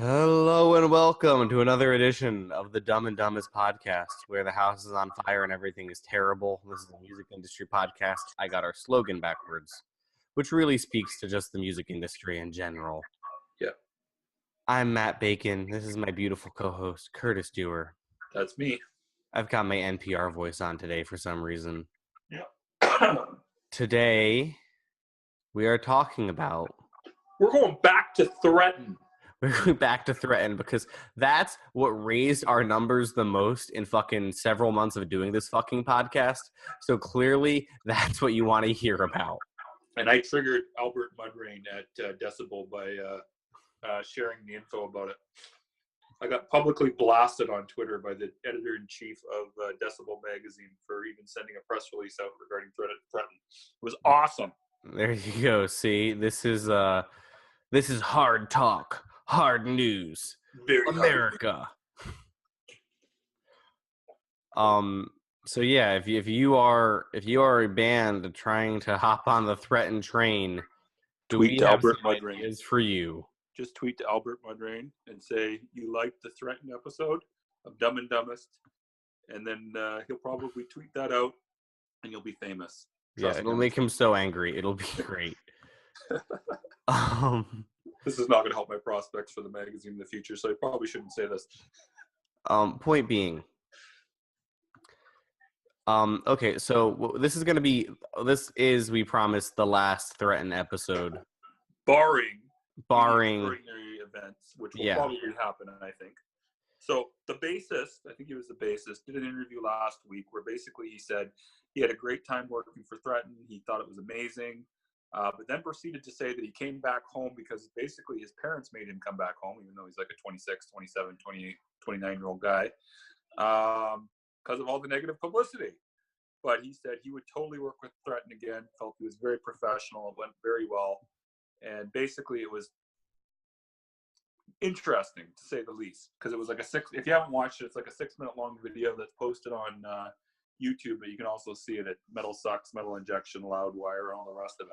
Hello and welcome to another edition of the Dumb and Dumbest podcast, where the house is on fire and everything is terrible. This is a music industry podcast. I got our slogan backwards, which really speaks to just the music industry in general. Yeah. I'm Matt Bacon. This is my beautiful co-host, Curtis Dewar. That's me. I've got my NPR voice on today for some reason. Yeah. Today, we are talking about... We're going back to Threatin. We're going back to Threatin because that's what raised our numbers the most in fucking several months of doing this fucking podcast. So clearly, that's what you want to hear about. And I triggered Albert Mudrain at Decibel by sharing the info about it. I got publicly blasted on Twitter by the editor-in-chief of Decibel magazine for even sending a press release out regarding Threatin. It was awesome. There you go. See, this is hard talk. Hard news. Very America. So yeah, if you are a band trying to hop on the Threatin train, tweet to Albert Mudrain. Is for you. Just tweet to Albert Mudrain and say you liked the Threatin episode of Dumb and Dumbest, and then he'll probably tweet that out, and you'll be famous. Trust it'll make him so angry. It'll be great. This is not going to help my prospects for the magazine in the future, so I probably shouldn't say this. Point being, okay, so this is, we promised, the last Threatin episode. Barring extraordinary events, which will probably happen, I think. So the bassist, I think he was the bassist, did an interview last week where basically he said he had a great time working for Threatin. He thought it was amazing. But then proceeded to say that he came back home because basically his parents made him come back home, even though he's like a 26, 27, 28, 29-year-old guy, because of all the negative publicity. But he said he would totally work with Threatin again, felt he was very professional, it went very well. And basically it was interesting, to say the least, because it was like if you haven't watched it, it's like a 6-minute long video that's posted on YouTube, but you can also see it at Metal Sucks, Metal Injection, Loudwire, and all the rest of it.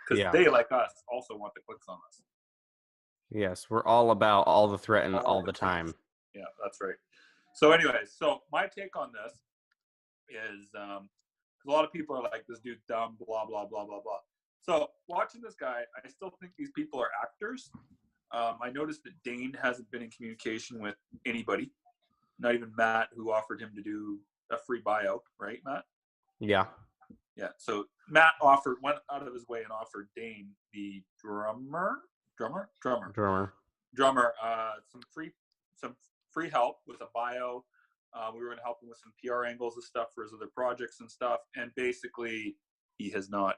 Because they, like us, also want the clicks on us. Yes, we're all about all the Threatin all the time. Yeah, that's right. So anyways, my take on this is, a lot of people are like, this dude's dumb, blah, blah, blah, blah, blah. So watching this guy, I still think these people are actors. I noticed that Dane hasn't been in communication with anybody, not even Matt, who offered him to do a free bio, right, Matt? Yeah. So Matt went out of his way and offered Dane, the drummer, some free help with a bio. We were going to help him with some PR angles and stuff for his other projects and stuff. And basically, he has not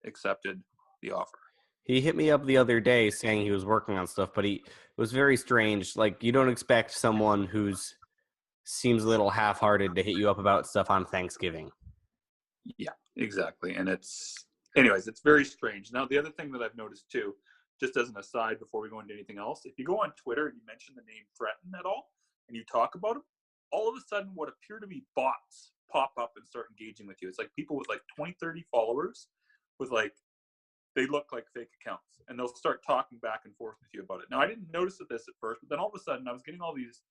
accepted the offer. He hit me up the other day saying he was working on stuff, but it was very strange. Like, you don't expect someone who's seems a little half-hearted to hit you up about stuff on Thanksgiving. Yeah, exactly. And it's very strange. Now, the other thing that I've noticed too, just as an aside before we go into anything else, if you go on Twitter and you mention the name Threatin at all, and you talk about him, all of a sudden what appear to be bots pop up and start engaging with you. It's like people with like 20, 30 followers with like, they look like fake accounts, and they'll start talking back and forth with you about it. Now, I didn't notice this at first, but then all of a sudden I was getting all these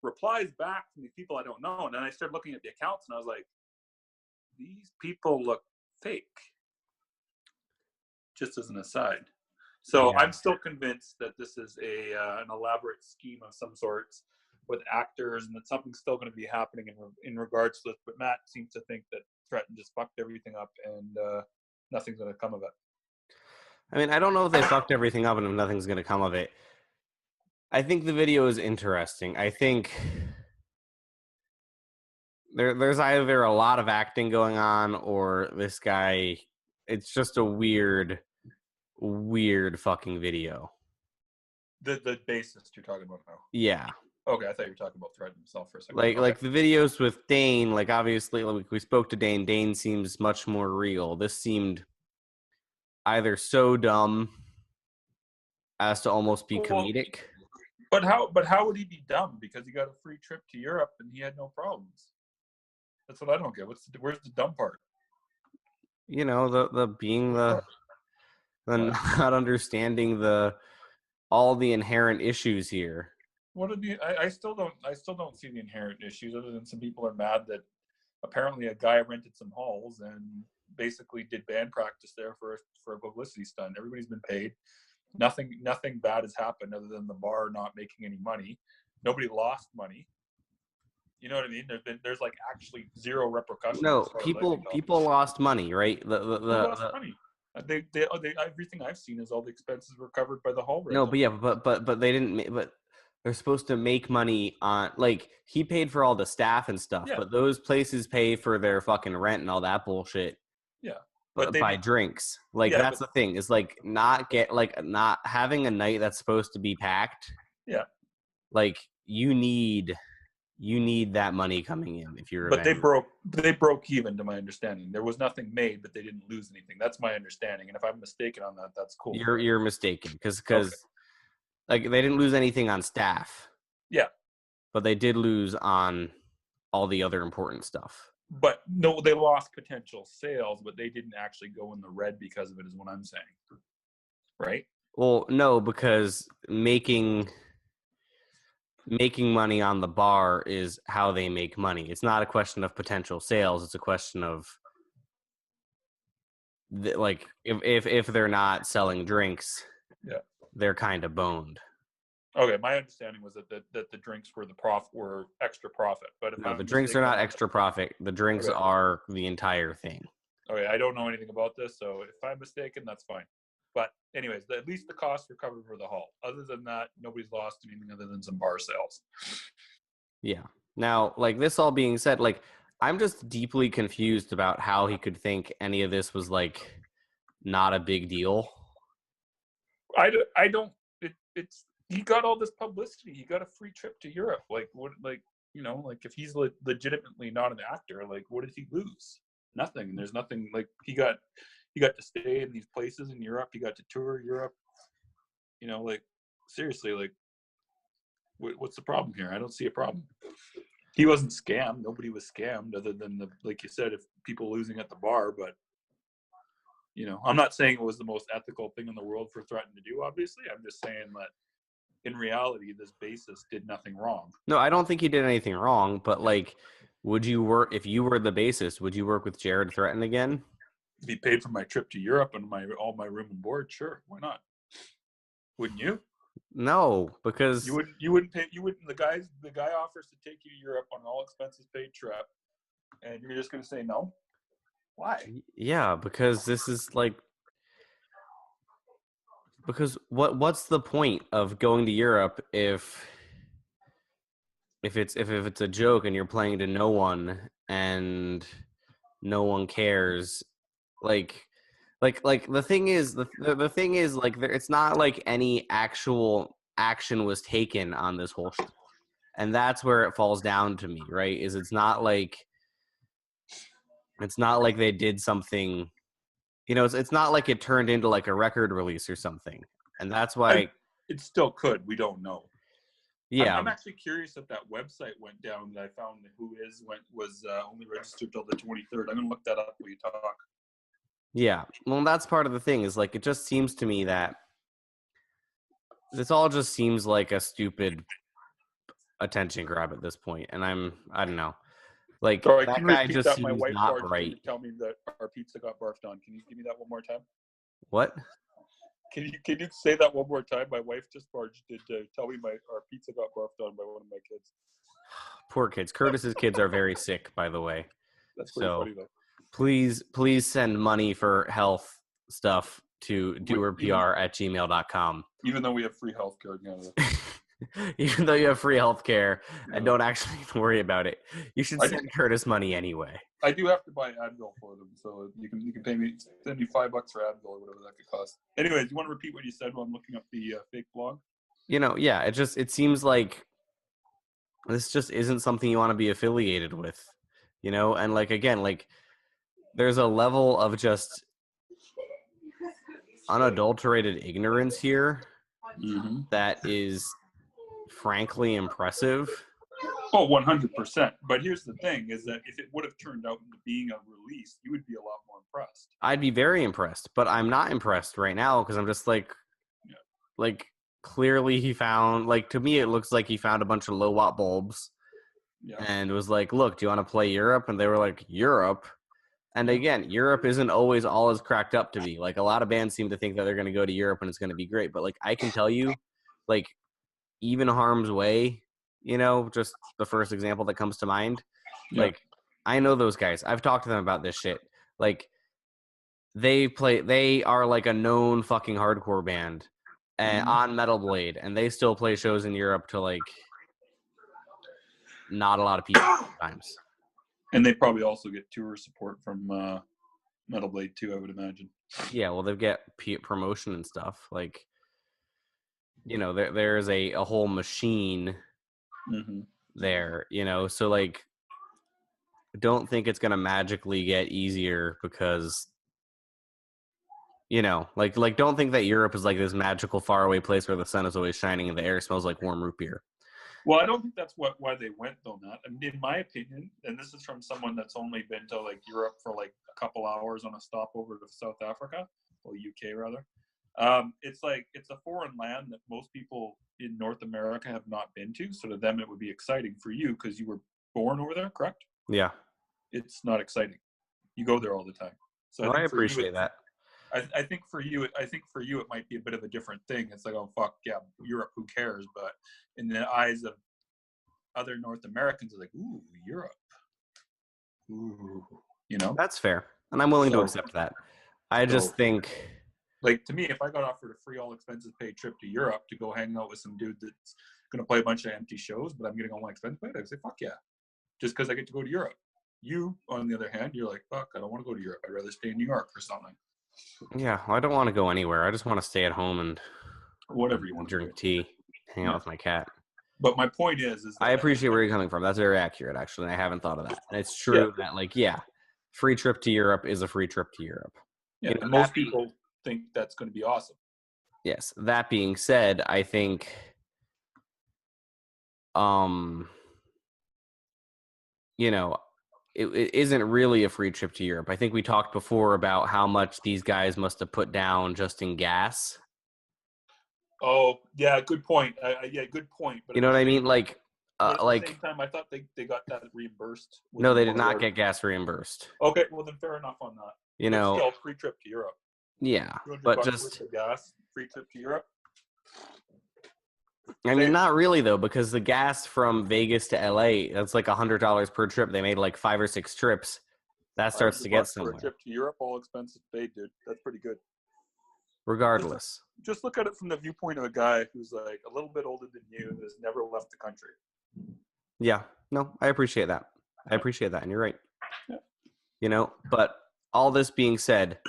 replies back from these people I don't know. And then I started looking at the accounts and I was like, these people look fake, just as an aside. So I'm still convinced that this is an elaborate scheme of some sorts with actors, and that something's still going to be happening in regards to this. But Matt seems to think that Threatin just fucked everything up and nothing's going to come of it. I mean, I don't know if they fucked everything up and if nothing's going to come of it. I think the video is interesting. I think there's either a lot of acting going on or this guy, it's just a weird fucking video. The bassist you're talking about now? Yeah. Okay, I thought you were talking about Threatin himself for a second. Like the videos with Dane, like obviously like we spoke to Dane. Dane seems much more real. This seemed either so dumb as to almost be comedic. But how would he be dumb? Because he got a free trip to Europe and he had no problems. That's what I don't get. Where's the dumb part? You know, the not understanding the all the inherent issues here. What are the? I still don't see the inherent issues, other than some people are mad that apparently a guy rented some halls and basically did band practice there for a publicity stunt. Everybody's been paid. Nothing bad has happened other than the bar not making any money. Nobody lost money. You know what I mean? There's like actually zero repercussions. No, as far as I can tell. people lost money, right? Who lost money? They everything I've seen is all the expenses were covered by the hall rental. No, but yeah, but they didn't. But they're supposed to make money on, like, he paid for all the staff and stuff, Yeah. but those places pay for their fucking rent and all that bullshit. Yeah. But by drinks, like, Yeah, that's the thing, is like not having a night that's supposed to be packed. Yeah. Like, you need that money coming in if you're. But they broke even, to my understanding. There was nothing made, but they didn't lose anything. That's my understanding. And if I'm mistaken on that, that's cool. You're mistaken, because like, they didn't lose anything on staff. Yeah. But they did lose on all the other important stuff. But no, they lost potential sales, but they didn't actually go in the red because of it, is what I'm saying. Right? Well, no, because making money on the bar is how they make money. It's not a question of potential sales. It's a question of, like, if they're not selling drinks, they're kind of boned. Okay, my understanding was that the drinks were were extra profit. But if the drinks are not extra profit. The drinks are the entire thing. Okay, I don't know anything about this, so if I'm mistaken, that's fine. But anyways, at least the costs were covered for the hall. Other than that, nobody's lost anything other than some bar sales. Yeah. Now, like, this all being said, like, I'm just deeply confused about how he could think any of this was, like, not a big deal. I don't. It's he got all this publicity. He got a free trip to Europe. Like, what? Like, you know, like, if he's legitimately not an actor, like, what did he lose? Nothing. And there's nothing. Like, he got to stay in these places in Europe. He got to tour Europe. You know, like, seriously, like, what's the problem here? I don't see a problem. He wasn't scammed. Nobody was scammed, other than like you said, if people losing at the bar. But, you know, I'm not saying it was the most ethical thing in the world for Threatin to do. Obviously, I'm just saying that in reality, this bassist did nothing wrong. No, I don't think he did anything wrong. But, like, would you work if you were the bassist? Would you work with Jared Threatin again? If he paid for my trip to Europe and all my room and board, sure, why not? Wouldn't you? No, because you wouldn't pay. You wouldn't. The guy offers to take you to Europe on an all expenses paid trip, and you're just going to say no? Why? Yeah, because this is like, because what's the point of going to Europe if it's a joke and you're playing to no one and no one cares? Like the thing is, the thing is, like, it's not like any actual action was taken on this whole shit. And that's where it falls down to me, right? Is it's not like they did something, you know, it's not like it turned into like a record release or something. And that's why it still could. We don't know. Yeah. I'm actually curious if that website went down that I found was only registered till the 23rd. I'm going to look that up while you talk. Yeah. Well, that's part of the thing, is like, it just seems to me that this all just seems like a stupid attention grab at this point. And I don't know. Like, Sorry, that can you guy repeat just that? seems My wife not barged in to tell me that our pizza got barfed on. Can you give me that one more time? What? Can you say that one more time? My wife just barged in to tell me our pizza got barfed on by one of my kids. Poor kids. Curtis's kids are very sick, by the way. That's pretty funny, though. Please send money for health stuff to dewarpr@gmail.com. Even though we have free healthcare in Canada. Even though you have free healthcare and don't actually worry about it, you should send Curtis money anyway. I do have to buy Advil for them, so you can send me $5 for Advil or whatever that could cost. Anyways, you want to repeat what you said while I'm looking up the fake blog? You know, yeah, it seems like this just isn't something you want to be affiliated with, you know? And, like, again, like, there's a level of just unadulterated ignorance here that is frankly impressive. Oh, 100%. But here's the thing, is that if it would have turned out into being a release, you would be a lot more impressed. I'd be very impressed, but I'm not impressed right now, because I'm just like, clearly he found, like, to me, it looks like he found a bunch of low watt bulbs and was like, look, do you want to play Europe? And they were like, Europe? And again, Europe isn't always all as cracked up to be. Like, a lot of bands seem to think that they're going to go to Europe and it's going to be great. But, like, I can tell you, like, even Harm's Way, just the first example that comes to mind. Like, I know those guys. I've talked to them about this shit. Like, they are like a known fucking hardcore band on Metal Blade, and they still play shows in Europe to, like, not a lot of people sometimes. And they probably also get tour support from Metal Blade too, I would imagine. Yeah, well, they get promotion and stuff. Like, there's a whole machine there, so, like, don't think it's gonna magically get easier because, like don't think that Europe is like this magical faraway place where the sun is always shining and the air smells like warm root beer. Well, I don't think that's why they went, though, Matt. I mean, in my opinion, and this is from someone that's only been to, like, Europe for, like, a couple hours on a stopover to South Africa, or UK, rather. It's a foreign land that most people in North America have not been to, so to them it would be exciting. For you, because you were born over there, correct? Yeah. It's not exciting. You go there all the time. So I appreciate that. I think for you, it might be a bit of a different thing. It's like, oh fuck yeah, Europe, who cares? But in the eyes of other North Americans, it's like, ooh, Europe, ooh, That's fair, and I'm willing to accept that. I just think, like, to me, if I got offered a free, all expenses paid trip to Europe to go hang out with some dude that's gonna play a bunch of empty shows, but I'm getting all my expenses paid, I'd say fuck yeah, just because I get to go to Europe. You, on the other hand, you're like, fuck, I don't want to go to Europe. I'd rather stay in New York or something. Yeah, well, I don't want to go anywhere. I just want to stay at home and whatever you want to drink tea, hang out with my cat. But my point is that I appreciate where you're coming from. That's very accurate, actually. I haven't thought of that. And it's true that, like, free trip to Europe is a free trip to Europe. Yeah, and most people think that's going to be awesome. Yes. That being said, I think, it isn't really a free trip to Europe. I think we talked before about how much these guys must have put down just in gas. Oh, yeah, good point. Good point. But you know what I mean? Like, at the same time, I thought they got that reimbursed. No, they did not get gas reimbursed. Okay, well then fair enough on that. But still, free trip to Europe. Yeah, but just gas, free trip to Europe. I mean, not really though, because the gas from Vegas to LA, that's like $100 per trip. They made like 5 or 6 trips. That starts to get somewhere. For a trip to Europe, all expenses paid, dude. That's pretty good. Regardless. Just look at it from the viewpoint of a guy who's like a little bit older than you, who has never left the country. Yeah, no, I appreciate that. I appreciate that, and you're right. Yeah. But all this being said,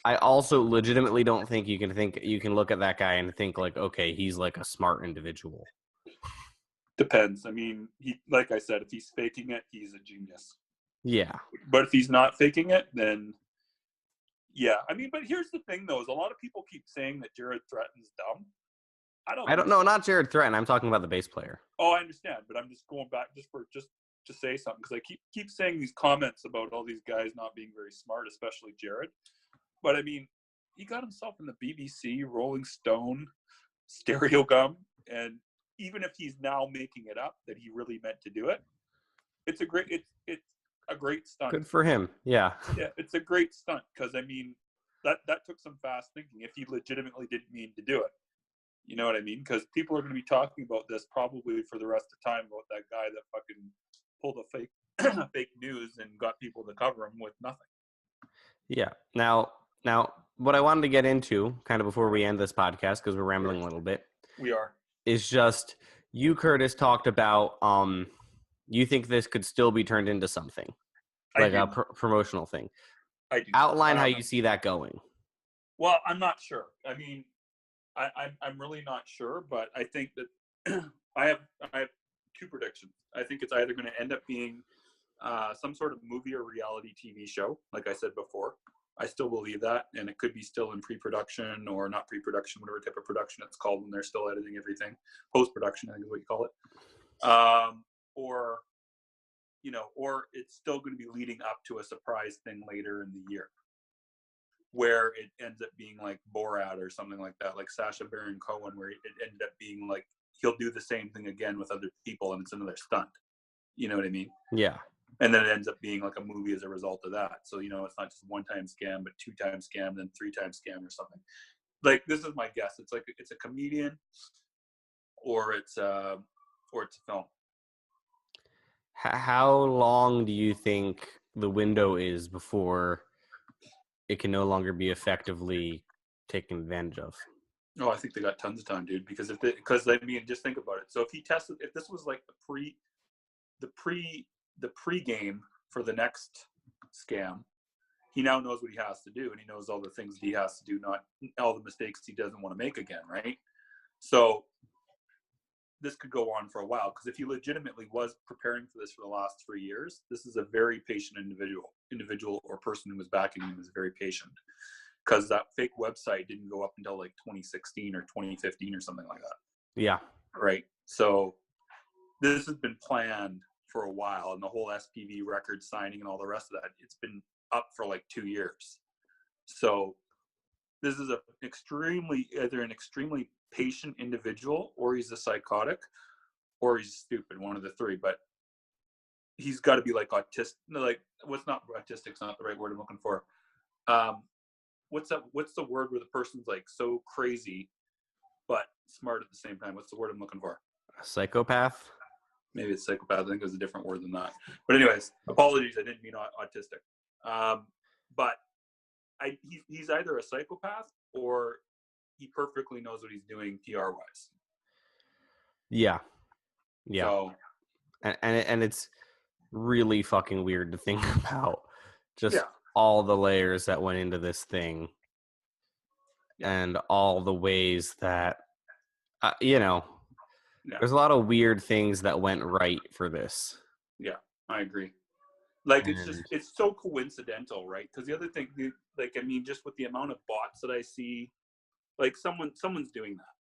I also legitimately don't think you can look at that guy and think like, okay, he's like a smart individual. Depends. I mean, like I said, if he's faking it, he's a genius. Yeah. But if he's not faking it, then yeah. I mean, but here's the thing though, is a lot of people keep saying that Jared Threatin's dumb. I don't know, not Jared Threatin. I'm talking about the bass player. Oh, I understand, but I'm just going back just to say something, because I keep saying these comments about all these guys not being very smart, especially Jared. But I mean, he got himself in the BBC, Rolling Stone, Stereo Gum, and even if he's now making it up that he really meant to do it, it's a great stunt. Good for him. Yeah. Yeah, it's a great stunt, because I mean, that took some fast thinking if he legitimately didn't mean to do it. You know what I mean? Because people are going to be talking about this probably for the rest of the time about that guy that fucking pulled a fake news and got people to cover him with nothing. Yeah. Now, what I wanted to get into, kind of before we end this podcast, because we're rambling a little bit. We are. Is just, you, Curtis, talked about, you think this could still be turned into something. Like a promotional thing. I do. Outline how you see that going. Well, I'm not sure. I mean, I'm really not sure, but I think that I have 2 predictions. I think it's either going to end up being some sort of movie or reality TV show, like I said before. I still believe that, and it could be still in pre-production or not pre-production, whatever type of production it's called when they're still editing everything. Post-production, I think is what you call it. Or it's still going to be leading up to a surprise thing later in the year. where it ends up being like Borat or something like that, like Sacha Baron Cohen, where it ended up being like he'll do the same thing again with other people and it's another stunt. You know what I mean? Yeah. And then it ends up being like a movie as a result of that. So, you know, it's not just one-time scam, but two-time scam, then three-time scam or something. Like, this is my guess. It's like, it's a comedian or it's a film. How long do you think the window is before it can no longer be effectively taken advantage of? Oh, I think they got tons of time, dude. Because I mean, just think about it. So if this was like the pre-game for the next scam, he now knows what he has to do, and he knows all the things he has to do, not all the mistakes he doesn't want to make again, right? So this could go on for a while, because if he legitimately was preparing for this for the last 3 years, this is a very patient individual or person who was backing him is very patient, because that fake website didn't go up until like 2016 or 2015 or something like that. Yeah. Right. So this has been planned for a while, and the whole SPV record signing and all the rest of that, it's been up for like 2 years. So this is either an extremely patient individual, or he's a psychotic, or he's stupid, one of the three. But he's got to be like autistic. Like, what's not autistic's not the right word I'm looking for. What's the word where the person's like so crazy but smart at the same time? What's the word I'm looking for? A psychopath? Maybe it's psychopath. I think it was a different word than that. But anyways, apologies. I didn't mean autistic. But he's either a psychopath or he perfectly knows what he's doing PR wise. Yeah. Yeah. So, and it's really fucking weird to think about just yeah. all the layers that went into this thing. Yeah. And all the ways that, you know, Yeah. there's a lot of weird things that went right for this. Yeah, I agree. Like, And it's so coincidental, right? Because the other thing, like, I mean, just with the amount of bots that I see, like someone's doing that.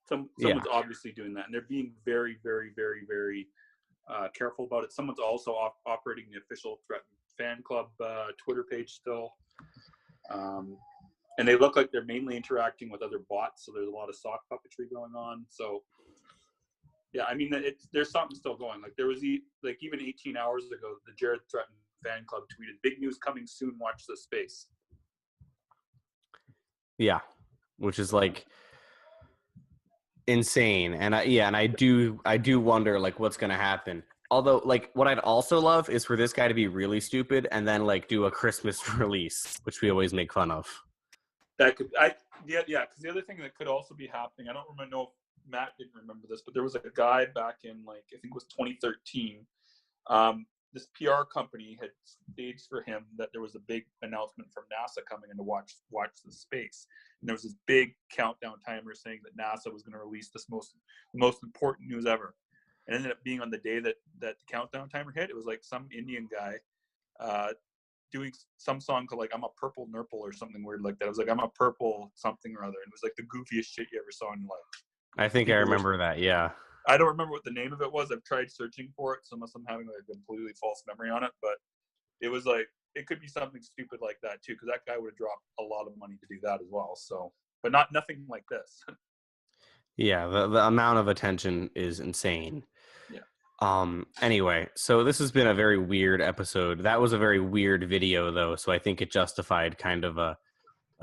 Someone's obviously doing that, and they're being very, very, very, very careful about it. Someone's also operating the official Threatin fan club Twitter page still. And they look like they're mainly interacting with other bots, so there's a lot of sock puppetry going on. So, yeah, I mean, there's something still going. Like, there was even 18 hours ago, the Jared Threatin fan club tweeted, "Big news coming soon. Watch this space." yeah, which is like insane. And I do wonder like what's gonna happen. Although, like, what I'd also love is for this guy to be really stupid and then like do a Christmas release, which we always make fun of. Because the other thing that could also be happening, I don't know if Matt didn't remember this, but there was a guy back in, like, I think it was 2013. This PR company had staged for him that there was a big announcement from NASA coming in to watch the space, and there was this big countdown timer saying that NASA was going to release this most important news ever. And it ended up being on the day that the countdown timer hit. It was like some Indian guy doing some song called like "I'm a Purple Nurple" or something weird like that. It was like "I'm a Purple something or other," and it was like the goofiest shit you ever saw in your life. I think I remember that. Yeah. I don't remember what the name of it was. I've tried searching for it, so unless I'm having like a completely false memory on it, but it was like, it could be something stupid like that too, because that guy would have dropped a lot of money to do that as well. So, but nothing like this. Yeah, the amount of attention is insane. Yeah. Anyway, so this has been a very weird episode. That was a very weird video though, so I think it justified kind of a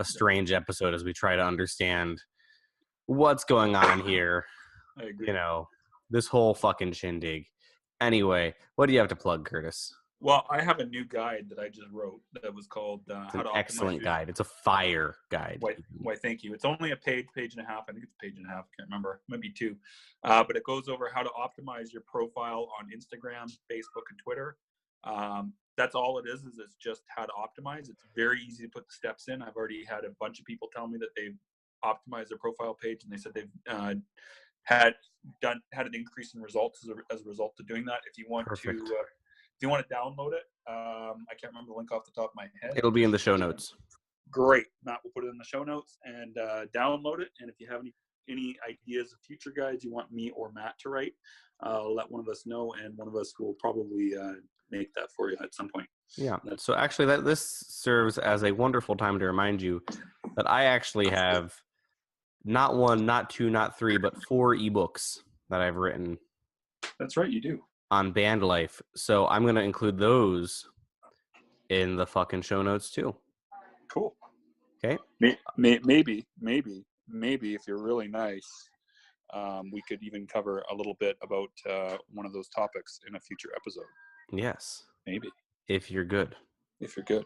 strange episode as we try to understand what's going on here. I agree. You know, this whole fucking shindig. Anyway, what do you have to plug, Curtis? Well, I have a new guide that I just wrote that was called It's an excellent guide. It's a fire guide. Why, thank you. It's only a page and a half. I think it's a page and a half. I can't remember. Maybe two. But it goes over how to optimize your profile on Instagram, Facebook, and Twitter. That's all it is it's just how to optimize. It's very easy to put the steps in. I've already had a bunch of people tell me that they've optimized their profile page, and they said they've had an increase in results as a result of doing that. If you want to download it, I can't remember the link off the top of my head. It'll be in the show notes. Great. Matt will put it in the show notes and download it. And if you have any ideas of future guides you want me or Matt to write, let one of us know, and one of us will probably make that for you at some point. Yeah. So actually, this serves as a wonderful time to remind you that I actually have not 1, not 2, not 3, but 4 ebooks that I've written. That's right, you do. On band life. So I'm going to include those in the fucking show notes too. Cool. Okay. Maybe if you're really nice, we could even cover a little bit about one of those topics in a future episode. Yes. Maybe. If you're good. If you're good.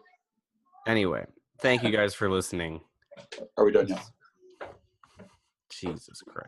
Anyway, thank you guys for listening. Are we done now? Jesus Christ.